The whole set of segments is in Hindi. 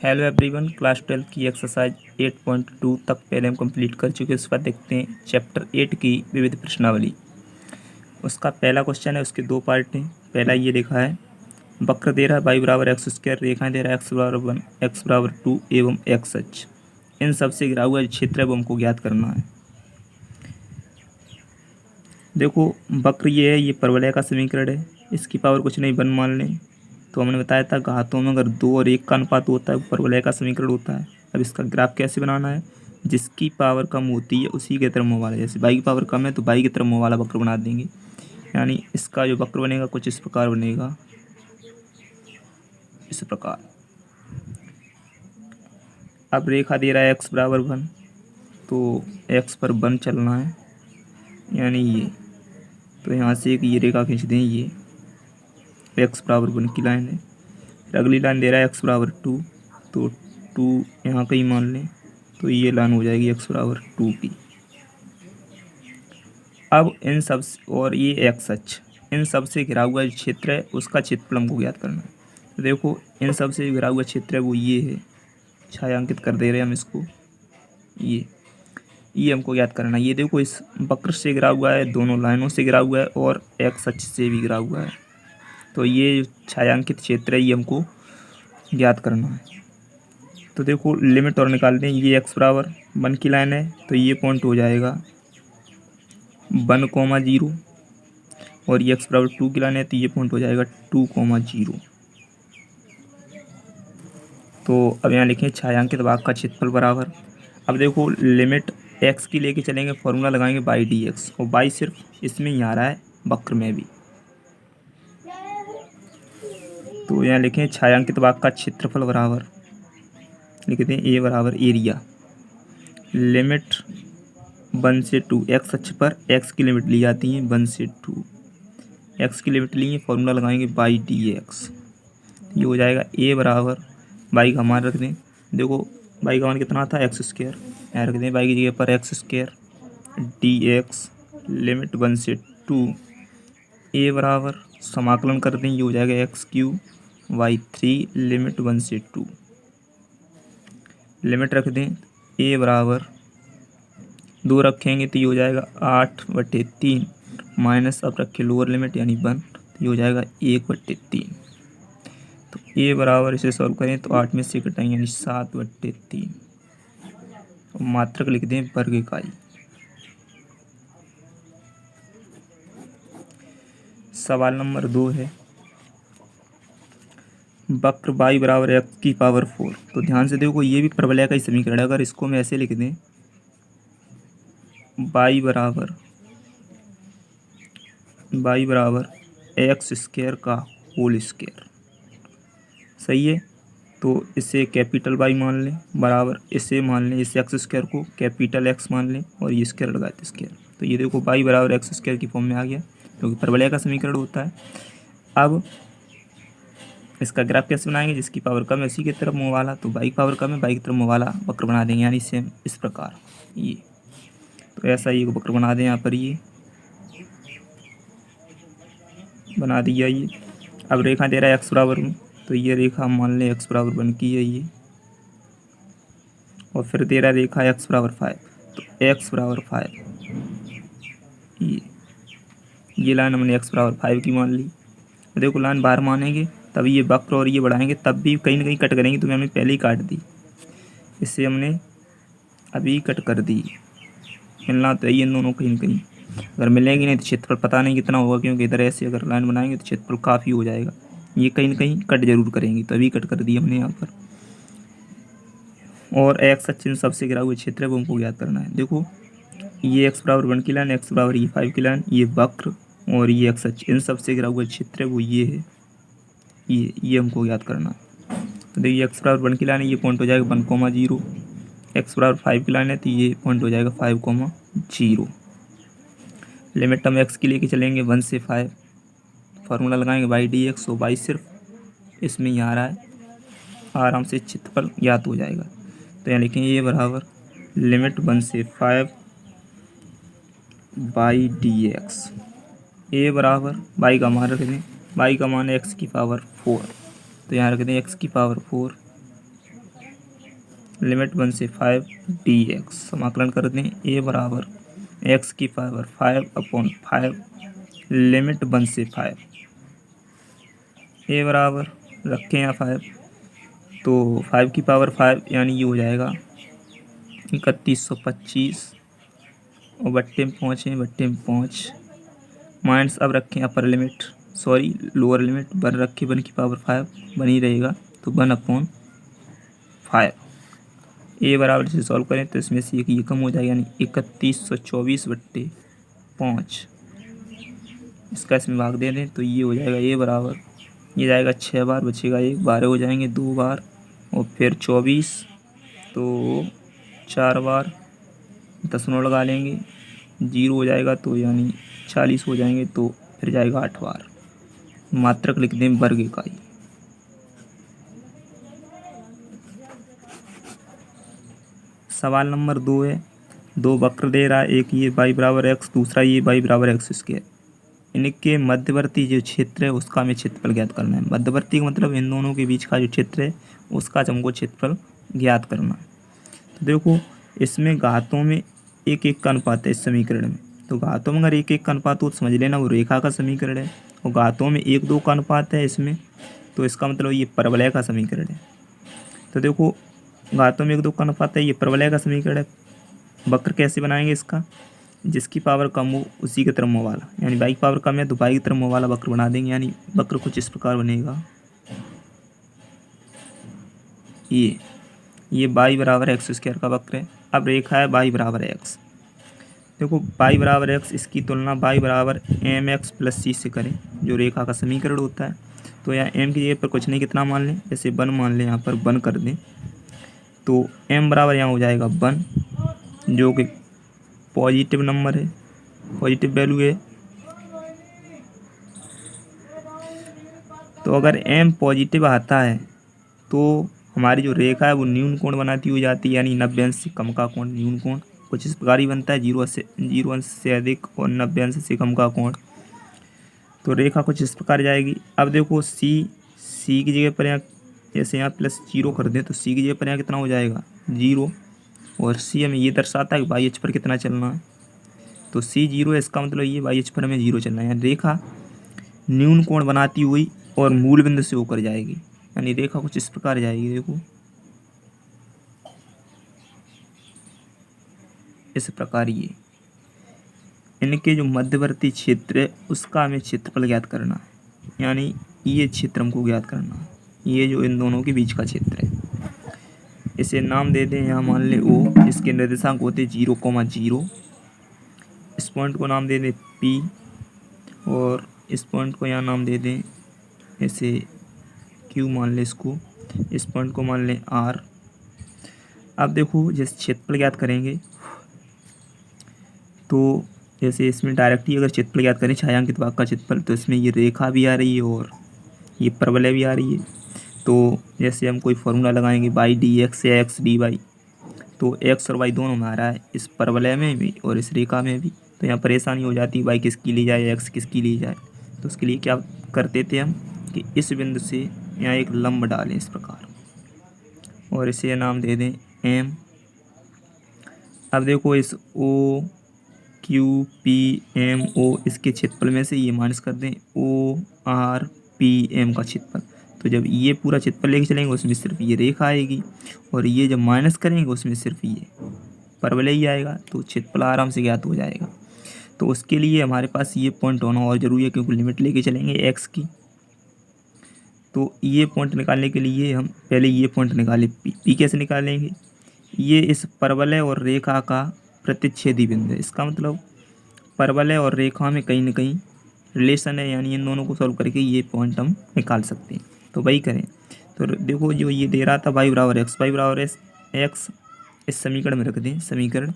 हेलो एवरीवन, क्लास 12 की एक्सरसाइज 8.2 तक पहले हम कंप्लीट कर चुके हैं। उसके बाद देखते हैं चैप्टर 8 की विविध प्रश्नावली। उसका पहला क्वेश्चन है, उसके दो पार्ट हैं। पहला ये लिखा है, वक्र दे रहा है y बराबर एक्स स्क्वायर, रेखाएं दे रहा है x बराबर 1, x बराबर 2 एवं x अक्ष। इन सबसे घिरा हुआ जो क्षेत्र है वो हमको ज्ञात करना है। देखो, वक्र ये है, ये परवलय का समीकरण है। इसकी पावर कुछ नहीं, 1 मान लें। तो हमने बताया था घातों में अगर 2 और 1 का अनुपात होता है वो परवलय का समीकरण होता है। अब इसका ग्राफ कैसे बनाना है, जिसकी पावर कम होती है उसी के तरफ मुँह वाला, जैसे y की पावर कम है तो y की तरफ मुँह वाला वक्र बना देंगे। यानी इसका जो वक्र बनेगा कुछ इस प्रकार बनेगा, इस प्रकार। अब रेखा दे रहा है x बराबर 1, तो x पर 1 चलना है, यानी ये। तो यहाँ से एक ये रेखा खींच दें, ये x बराबर 1 की लाइन है। फिर अगली लाइन दे रहा है x बराबर 2, तो 2 यहाँ कहीं मान लें, तो ये लाइन हो जाएगी x बराबर 2 की। अब इन सब और ये x अक्ष, इन सब से घिरा हुआ जो क्षेत्र है उसका क्षेत्रफल हमको ज्ञात करना है। तो देखो, इन सब से घिरा हुआ क्षेत्र है वो ये है, छायांकित कर दे रहे हैं हम इसको। ये हमको ज्ञात करना है। ये देखो, इस वक्र से घिरा हुआ है, दोनों लाइनों से घिरा हुआ है और x अक्ष से भी घिरा हुआ है। तो ये छायांकित क्षेत्र है, ये हमको ज्ञात करना है। तो देखो, लिमिट और निकाल दें। ये x बराबर 1 की लाइन है, तो ये पॉइंट हो जाएगा 1,0, और ये x बराबर 2 की लाइन है, तो ये पॉइंट हो जाएगा 2,0। तो अब यहाँ लिखें छायांकित भाग का क्षेत्रफल बराबर। अब देखो, लिमिट x की लेके चलेंगे, फॉर्मूला लगाएंगे y dx, और y सिर्फ इसमें ही आ रहा है, वक्र में भी। तो यहाँ लिखें छायांकित भाग का क्षेत्रफल बराबर, लिखते हैं a बराबर एरिया, लिमिट 1 से 2, एक्स अक्ष पर x की लिमिट ली जाती है 1 से 2, x की लिमिट ली है, फॉर्मूला लगाएंगे y dx। ये हो जाएगा a बराबर, y का मान रख दें। देखो, y का मान कितना था, एक्स स्क्वायर, यहाँ रख दें y की जगह पर एक्स स्क्वायर dx, लिमिट 1 से 2, a बराबर समाकलन कर दें, ये हो जाएगा x³ 3, लिमिट 1 से 2, लिमिट रख दें a बराबर 2 रखेंगे तो ये हो जाएगा 8/3, माइनस अब रखे लोअर लिमिट यानी 1, तो ये हो जाएगा 1/3। तो a बराबर, इसे सॉल्व करें तो 8 में से कटाएंगे यानी 7/3, और मात्रक लिख दें वर्ग इकाई। सवाल नंबर 2 है, वक्र y बराबर x की पावर 4। तो ध्यान से देखो, ये भी परवलय का ही समीकरण है। अगर इसको हम ऐसे लिख दें, y बराबर एक्स स्क्वायर का होल स्क्वायर, सही है। तो इसे कैपिटल Y मान लें, बराबर इसे मान लें, इस एक्स स्क्वायर को कैपिटल X मान लें, और ये स्क्वायर लगा दें स्क्वायर। तो ये देखो, y बराबर एक्स स्क्वायर की फॉर्म में आ गया, क्योंकि परवलय का समीकरण होता है। अब इसका ग्राफ कैसे बनाएंगे, जिसकी पावर कम है उसी की तरफ मुँह वाला, तो y की पावर कम है, y की तरफ मुँह वाला वक्र बना देंगे, यानी सेम इस प्रकार ये। तो ऐसा ये वक्र बना दें, यहाँ पर ये बना दिया ये। अब रेखा दे रहा है x बराबर 1, तो ये रेखा मान लें x बराबर 1 की है ये, और फिर दे रहा है रेखा x बराबर 5, तो x बराबर 5, ये लाइन हमने x बराबर 5 की मान ली। देखो, लाइन बाहर मानेंगे तब ये वक्र और ये बढ़ाएंगे तब भी कहीं ना कहीं कट करेंगे, तो हमने पहले ही काट दी, इससे हमने अभी कट कर दी। मिलना तो ये इन दोनों कहीं ना कहीं, अगर मिलेंगे नहीं तो क्षेत्रफल पता नहीं कितना होगा, क्योंकि इधर ऐसे अगर लाइन बनाएंगे तो क्षेत्रफल काफ़ी हो जाएगा। ये कहीं ना कहीं कट जरूर करेंगी, तो अभी कट कर दी हमने यहाँ पर। और एक्स अक्ष इन सबसे घिरा हुआ क्षेत्र है वो हमको ज्ञात करना है। देखो, ये x बराबर 1 की लाइन, x बराबर ये 5 की लाइन, ये वक्र और ये एक्स अक्ष, इन सबसे घिरा हुआ क्षेत्र है वो ये है, ये हमको ज्ञात करना है। तो देखिए, x बराबर 1 की लाइन है, ये पॉइंट हो जाएगा 1,0, x बराबर 5 की लाइन है तो ये पॉइंट हो जाएगा 5,0। लिमिट हम x की लेके चलेंगे 1 से 5, फार्मूला लगाएंगे y dx, तो y सिर्फ इसमें ही आ रहा है, आराम से क्षेत्रफल ज्ञात हो जाएगा। तो यहाँ लिखेंगे ये बराबर लिमिट 1 से 5 y dx, a बराबर y का मान रख दें, y का मान है x की पावर 4, तो यहाँ रख दें x की पावर 4 लिमिट 1 से 5 dx। समाकलन कर दें a बराबर x की पावर 5/5 लिमिट 1 से 5। a बराबर रखें यहाँ 5, तो 5 की पावर 5 यानी ये हो जाएगा 3125 और बट्टे में पहुँचे बट्टे में 5 माइनस। अब रखें upper limit sorry lower limit 1 रखें 1 की पावर 5 बनी रहेगा, तो 1/5। ए बराबर से सॉल्व करें तो इसमें से एक ये कम हो जाएगा, यानी 3124/5। इसका इसमें भाग दे दें तो ये हो जाएगा ए बराबर, ये जाएगा 6 बार, बचेगा 1, 12 हो जाएंगे 2 बार, और फिर 24 तो 4 बार, 10 लगा लेंगे, 0 हो जाएगा तो यानी 40 हो जाएंगे, तो फिर जाएगा 8 बार। मात्रक लिख दें वर्ग इकाई। सवाल नंबर 2 है, 2 वक्र दे रहा है, एक ये y बराबर x, दूसरा ये y बराबर x स्क्वायर। इनके मध्यवर्ती जो क्षेत्र है उसका हमें क्षेत्रफल ज्ञात करना है। मध्यवर्ती का मतलब इन दोनों के बीच का जो क्षेत्र है उसका हमको क्षेत्रफल ज्ञात करना है। तो देखो इसमें घातों में एक एक का अनुपात है इस समीकरण में, तो घातों में अगर एक एक का अनुपात हो तो समझ लेना वो रेखा का समीकरण है, और घातों में 1-2 का अनुपात है इसमें, तो इसका मतलब ये परवलय का समीकरण है। तो देखो घातों में 1-2 का अनुपात है, ये परवलय का समीकरण है। वक्र कैसे बनाएंगे इसका, जिसकी पावर कम हो उसी की तरफ मुँह वाला, यानी y की पावर कम है तो y की तरफ मुँह वाला वक्र बना देंगे। यानी वक्र कुछ इस प्रकार बनेगा, ये y बराबर x स्क्वायर का वक्र है। अब रेखा है y बराबर x। देखो y बराबर x, इसकी तुलना y बराबर mx प्लस c से करें जो रेखा का समीकरण होता है। तो यहाँ m की जगह पर कुछ नहीं, कितना मान लें, जैसे 1 मान लें, यहाँ पर 1 कर दें, तो m बराबर यहाँ हो जाएगा 1, जो कि पॉजिटिव नंबर है, पॉजिटिव वैल्यू है। तो अगर m पॉजिटिव आता है तो हमारी जो रेखा है वो न्यून कोण बनाती हुई जाती है, यानी 90 अंश से कम का कोण न्यून कोण कुछ इस प्रकार ही बनता है, 0 अंश से अधिक और 90 अंश से कम का कोण। तो रेखा कुछ इस प्रकार जाएगी। अब देखो c की जगह पर यहाँ जैसे यहाँ +0 कर दें तो c की जगह पर यहाँ कितना हो जाएगा 0, और c हमें ये दर्शाता है कि वाई एच पर कितना चलना है, तो c 0 है, इसका मतलब ये वाई एच पर हमें 0 चलना है। यानी रेखा न्यून कोण बनाती हुई और मूल बिंदु से होकर जाएगी, यानी रेखा कुछ इस प्रकार जाएगी। देखो इस प्रकार ये इनके जो मध्यवर्ती क्षेत्र है उसका हमें क्षेत्रफल ज्ञात करना है, यानी ये क्षेत्र हमको ज्ञात करना है, ये जो इन दोनों के बीच का क्षेत्र है। इसे नाम दे दें, यहाँ मान लें O, इसके निर्देशांक होते 0,0। इस पॉइंट को नाम दे दें P, और इस पॉइंट को यहाँ नाम दे दें ऐसे Q मान लें इसको, इस पॉइंट को मान लें R। अब देखो जैसे क्षेत्रफल ज्ञात करेंगे तो जैसे इसमें डायरेक्टली अगर क्षेत्रफल ज्ञात करें छायांकित भाग का क्षेत्रफल, तो इसमें ये रेखा भी आ रही है और ये परवलय भी आ रही है। तो जैसे हम कोई फॉर्मूला लगाएंगे y/dx या x/dy, तो x और y दोनों में आ रहा है, इस परवलय में भी और इस रेखा में भी। तो यहाँ परेशानी हो जाती है y किसकी ली जाए, x किसकी ली जाए। तो उसके लिए क्या करते थे हम कि इस बिंदु से यहाँ एक लंब डालें इस प्रकार, और इसे नाम दे दें m। अब देखो इस O Q P M O इसके क्षेत्रफल में से ये माइनस कर दें O R P M का क्षेत्रफल, तो जब ये पूरा क्षेत्रफल लेके चलेंगे उसमें सिर्फ ये रेखा आएगी, और ये जब माइनस करेंगे उसमें सिर्फ ये परवलय ही आएगा, तो क्षेत्रफल आराम से ज्ञात हो जाएगा। तो उसके लिए हमारे पास ये पॉइंट होना और ज़रूरी है, क्योंकि लिमिट लेके चलेंगे x की। तो ये पॉइंट निकालने के लिए हम पहले ये पॉइंट निकालें P कैसे निकालेंगे, ये इस परवलय और रेखा का प्रतिच्छेदी बिंदु है। इसका मतलब परवलय और रेखा में कहीं ना कहीं रिलेशन है, यानी इन दोनों को सॉल्व करके ये पॉइंट हम निकाल सकते हैं। तो वही करें। तो देखो जो ये दे रहा था y बराबर x इस समीकरण में रख दें, समीकरण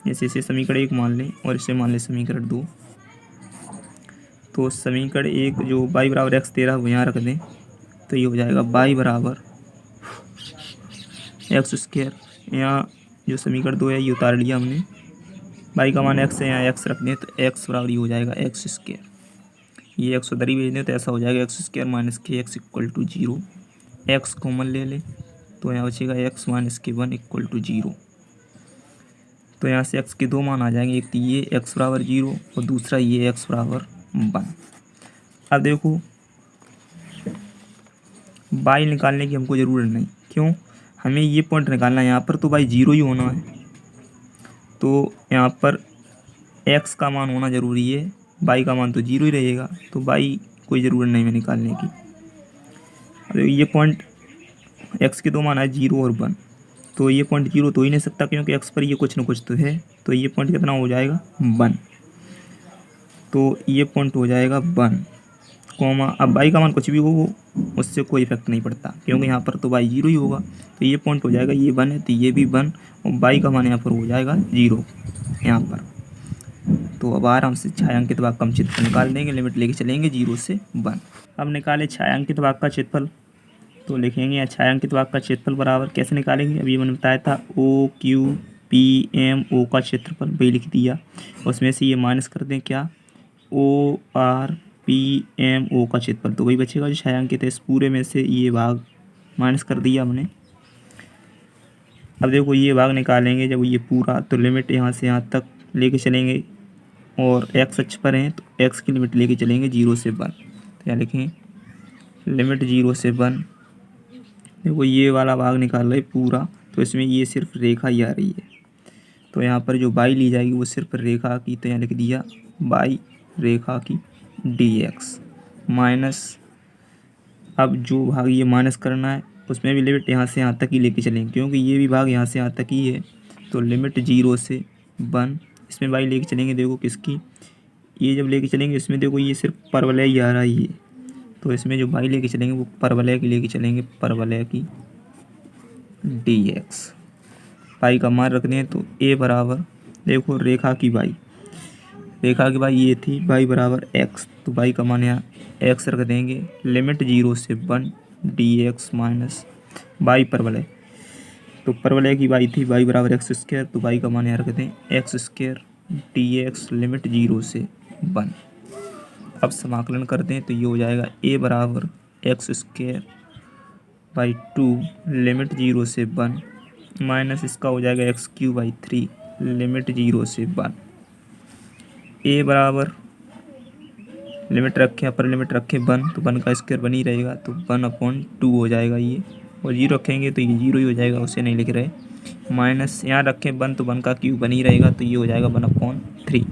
जैसे इसे समीकरण 1 मान लें और इसे मान लें समीकरण 2। तो समीकरण 1 जो y बराबर x दे रहा है वो यहाँ रख दें, तो ये हो जाएगा y बराबर x स्क्वायर। यहाँ जो समीकरण 2 है ये उतार लिया हमने, y का मान x है, यहाँ x रख दें तो x बराबर ये हो जाएगा x स्क्वायर। ये x उधर ही भेज दें तो ऐसा हो जाएगा x स्क्वायर माइनस के x equal to 0। x common ले लें तो यहाँ बचेगा एक्स माइनस के 1 इक्वल टू 0। तो यहाँ से एक्स के दो मान आ जाएंगे, एक तो ये एक्स बराबर 0 और दूसरा ये एक्स बराबर 1। अब देखो बाई निकालने की हमको ज़रूरत नहीं, क्यों, हमें ये पॉइंट निकालना है यहाँ पर, तो बाई 0 ही होना है। तो यहाँ पर एक्स का मान होना ज़रूरी है, बाई का मान तो 0 ही रहेगा, तो बाई कोई ज़रूरत नहीं है निकालने की। अब ये पॉइंट एक्स के दो मान है 0 और 1, तो ये पॉइंट 0 तो ही नहीं सकता क्योंकि एक्स पर ये कुछ ना कुछ तो है, तो ये पॉइंट कितना हो जाएगा 1। तो ये पॉइंट हो जाएगा 1 कॉमा, अब बाई का मान कुछ भी हो उससे कोई इफेक्ट नहीं पड़ता क्योंकि यहाँ पर तो बाई 0 ही होगा, तो ये पॉइंट हो जाएगा, ये 1 है तो ये भी 1 और बाई का मान यहाँ पर हो जाएगा 0 यहाँ पर। तो अब आराम से छायांकित भाग का हम क्षेत्रफल निकाल देंगे, लिमिट लेके चलेंगे 0 से 1। अब निकाले छायांकित भाग का क्षेत्रफल, तो लिखेंगे यहाँ छायांकित भाग का क्षेत्रफल बराबर कैसे निकालेंगे, अभी मैंने बताया था O Q P M O का क्षेत्रफल वही लिख दिया, उसमें से ये माइनस कर दें क्या O R P M O का क्षेत्रफल, तो वही बचेगा जो छायांकित है, इस पूरे में से ये भाग माइनस कर दिया हमने। अब देखो ये भाग निकालेंगे जब ये पूरा, तो लिमिट यहाँ से यहाँ तक लेके चलेंगे और एक्स अक्ष पर हैं तो एक्स की लिमिट लेके चलेंगे 0 से 1। तो यहाँ लिखें लिमिट 0 से 1। देखो ये वाला भाग निकाल रहे पूरा, तो इसमें ये सिर्फ रेखा ही आ रही है, तो यहाँ पर जो बाई ली जाएगी वो सिर्फ रेखा की, तो यहाँ लिख दिया बाई रेखा की dx माइनस, अब जो भाग ये माइनस करना है उसमें भी लिमिट यहाँ से यहाँ तक ही लेके चलेंगे क्योंकि ये भी भाग यहाँ से यहाँ तक ही है, तो लिमिट 0 से 1, इसमें बाई लेके चलेंगे, देखो किसकी, ये जब लेके चलेंगे इसमें देखो ये सिर्फ परवलय ही आ रहा है ये, तो इसमें जो बाई लेके चलेंगे वो परवलय की लेके चलेंगे, परवलय की dx। बाई का मान रख दें तो a बराबर, देखो रेखा की बाई ये थी, बाई बराबर x, तो बाई का मान यहाँ x रख देंगे, लिमिट 0 से 1 dx माइनस बाई परवलय, तो परवलय की बाई थी बाई बराबर एक्स स्क्वायर, तो बाई का मान यहाँ रख दें एक्स स्क्वायर dx लिमिट 0 से 1। अब समाकलन कर दें तो ये हो जाएगा a बराबर एक्स स्क्वायर बाई 2 लिमिट 0 से 1 माइनस इसका हो जाएगा एक्स क्यू बाई 3 लिमिट 0 से 1। a बराबर लिमिट रखें, अपर लिमिट रखें 1, तो 1 का स्क्वायर 1 ही रहेगा, तो 1/2 हो जाएगा ये, और 0 रखेंगे तो ये 0 ही हो जाएगा, उसे नहीं लिख रहे, माइनस यहाँ रखें 1 तो 1 का क्यूब 1 ही रहेगा, तो ये हो जाएगा 1/3।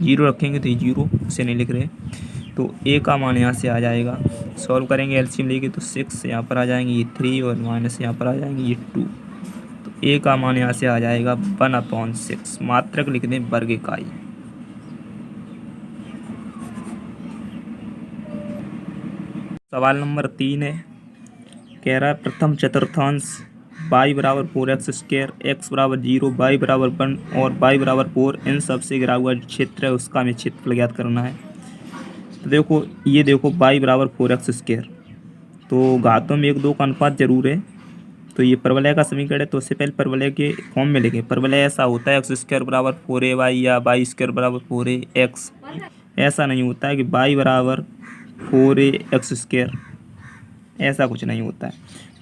0 रखेंगे तो ये 0, उसे नहीं लिख रहे, तो a का मान यहाँ से आ जाएगा, सॉल्व करेंगे एलसीएम लेके तो 6 यहाँ पर आ जाएंगे ये 3 और माइनस यहाँ पर आ जाएंगे ये 2, तो a का मान यहाँ से आ जाएगा 1/6, मात्रक लिख दें वर्ग इकाई। सवाल नंबर 3 है, कह रहा है प्रथम चतुर्थांश y बराबर 4x स्क्वायर, x बराबर 0, y बराबर 1 और y बराबर 4 इन सब से घिरा हुआ क्षेत्र है उसका हमें क्षेत्रफल ज्ञात करना है। तो देखो ये देखो y बराबर 4x स्क्वायर, तो घातों में 1-2 का अनुपात जरूर है, तो ये परवलय का समीकरण है, तो उससे पहले परवलय के फॉर्म में लिखें, परवलय ऐसा होता है एक्स स्क्वायर बराबर 4ay या y स्क्वायर बराबर 4ax, ऐसा नहीं होता है कि y बराबर 4ax स्क्वायर, ऐसा कुछ नहीं होता है,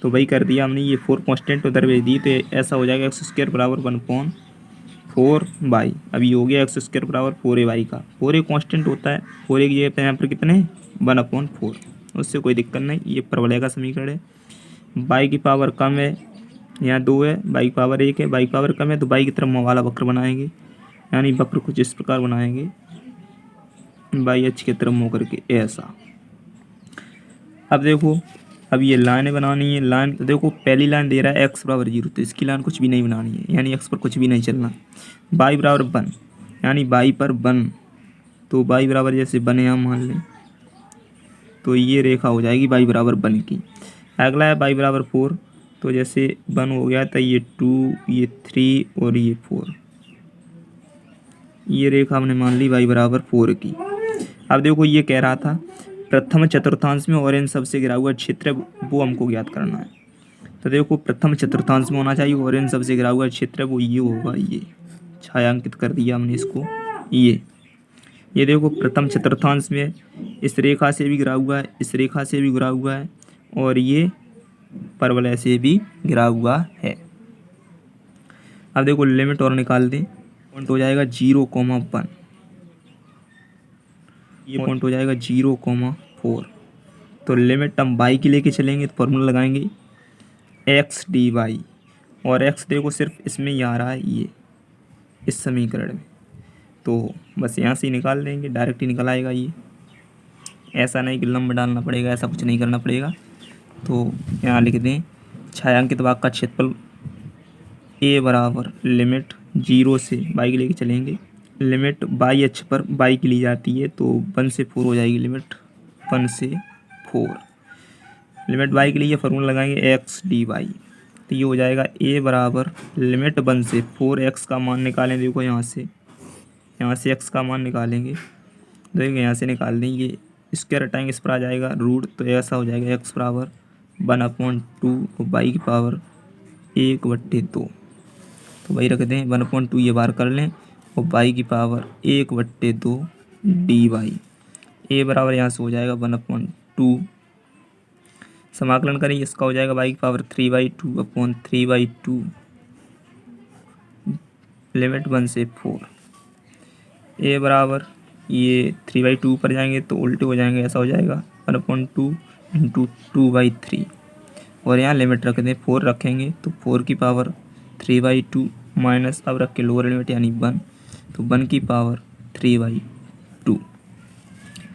तो वही कर दिया हमने, ये 4 कांस्टेंट उधर भेज दी, तो ऐसा हो जाएगा एक्स स्क्वायर बराबर 1/4y, अभी हो गया एक्स स्क्वायर बराबर 4ay का, 4a कांस्टेंट होता है, 4a की जगह पर यहाँ पर कितने 1/4, उससे कोई दिक्कत नहीं, ये परवलय का समीकरण है। y की पावर कम है, यहाँ 2 है, y की पावर 1 है, y की पावर कम है, तो y की तरफ मुँह वाला वक्र बनाएंगे, यानी वक्र कुछ इस प्रकार बनाएंगे, y अक्ष की तरफ मुँह करके ऐसा। अब देखो अब ये लाइनें बनानी है, लाइन तो देखो पहली लाइन दे रहा है x बराबर 0, तो इसकी लाइन कुछ भी नहीं बनानी है, यानी x पर कुछ भी नहीं चलना, y बराबर 1 यानी y पर 1, तो y बराबर जैसे 1 यहाँ मान लें, तो ये रेखा हो जाएगी y बराबर 1 की। अगला है y बराबर 4, तो जैसे 1 हो गया था ये 2 ये 3 और ये 4, ये रेखा हमने मान ली y बराबर 4 की। अब देखो ये कह रहा था प्रथम चतुर्थांश में और इन सबसे घिरा हुआ क्षेत्र वो हमको ज्ञात करना है, तो देखो प्रथम चतुर्थांश में होना चाहिए और इन सबसे घिरा हुआ क्षेत्र वो ये होगा, ये छायांकित कर दिया हमने इसको, ये देखो प्रथम चतुर्थांश में इस रेखा से भी घिरा हुआ है, इस रेखा से भी घिरा हुआ है, और ये परवल ऐसे भी गिरा हुआ है। अब देखो लिमिट और निकाल दें। पॉइंट हो जाएगा 0,1, ये पॉइंट हो जाएगा 0,4। तो लिमिट हम बाई की लेके चलेंगे तो फॉर्मूला लगाएंगे एक्स डी वाई, और एक्स देखो सिर्फ इसमें ही आ रहा है, ये इस समीकरण में, तो बस यहाँ से ही निकाल देंगे, डायरेक्ट ही निकल आएगा ये। ऐसा नहीं कि लंब डालना पड़ेगा, ऐसा कुछ नहीं करना पड़ेगा। तो यहाँ लिख दें छायांकित भाग का क्षेत्रफल ए बराबर लिमिट 0 से बाई की लेके चलेंगे, लिमिट बाई अक्ष पर बाई की ली जाती है, तो 1 से 4 हो जाएगी लिमिट 1 से 4। लिमिट बाई के लिए फॉर्मूला लगाएंगे एक्स डी वाई, तो ये हो जाएगा ए बराबर लिमिट 1 से 4। एक्स का मान निकालें, देखो यहाँ से एक्स का मान निकालेंगे, देखिए यहाँ से निकाल दें, ये स्क्वायर हटाएंगे, इस पर आ जाएगा रूट, तो ऐसा हो जाएगा एक्स बराबर 1/2 और बाई की पावर 1/2। तो वही रख दें 1/2, ये बार कर लें, और बाई की पावर 1/2 डी वाई। ए बराबर यहाँ से हो जाएगा 1/2, समाकलन करें, इसका हो जाएगा बाई की पावर 3/2/3/2 लिमिट 1 से 4। ए बराबर ये 3/2 पर जाएंगे तो उल्टे हो जाएंगे, ऐसा हो जाएगा 1/2 इंटू 2/3, और यहाँ लिमिट रख दें 4 रखेंगे, तो 4 की पावर 3/2 माइनस, अब रख के लोअर लिमिट यानी 1, तो 1 की पावर 3/2।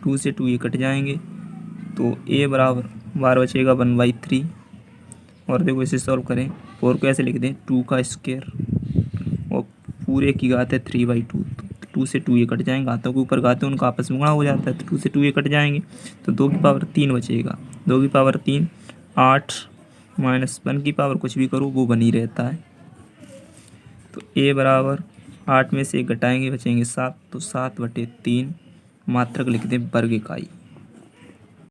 2 से 2 ये कट जाएंगे, तो ए बराबर बार बचेगा 1/3। और देखो इसे सॉल्व करें, 4 को ऐसे लिख दें 2 का स्क्वायर, और पूरे की घात है 3/2, तो 2 से 2 ये कट जाएंगे, घातों के ऊपर घातें उनका आपस में गुणा हो जाता है, तो 2 से 2 ये कट जाएंगे, तो 2 की पावर 3 बचेगा, 2 की पावर 3 8 माइनस 1 की पावर कुछ भी करो वो बनी रहता है। तो ए बराबर 8 में से 1 घटाएंगे, बचेंगे 7, तो 7/3 मात्रक लिख दें वर्ग इकाई।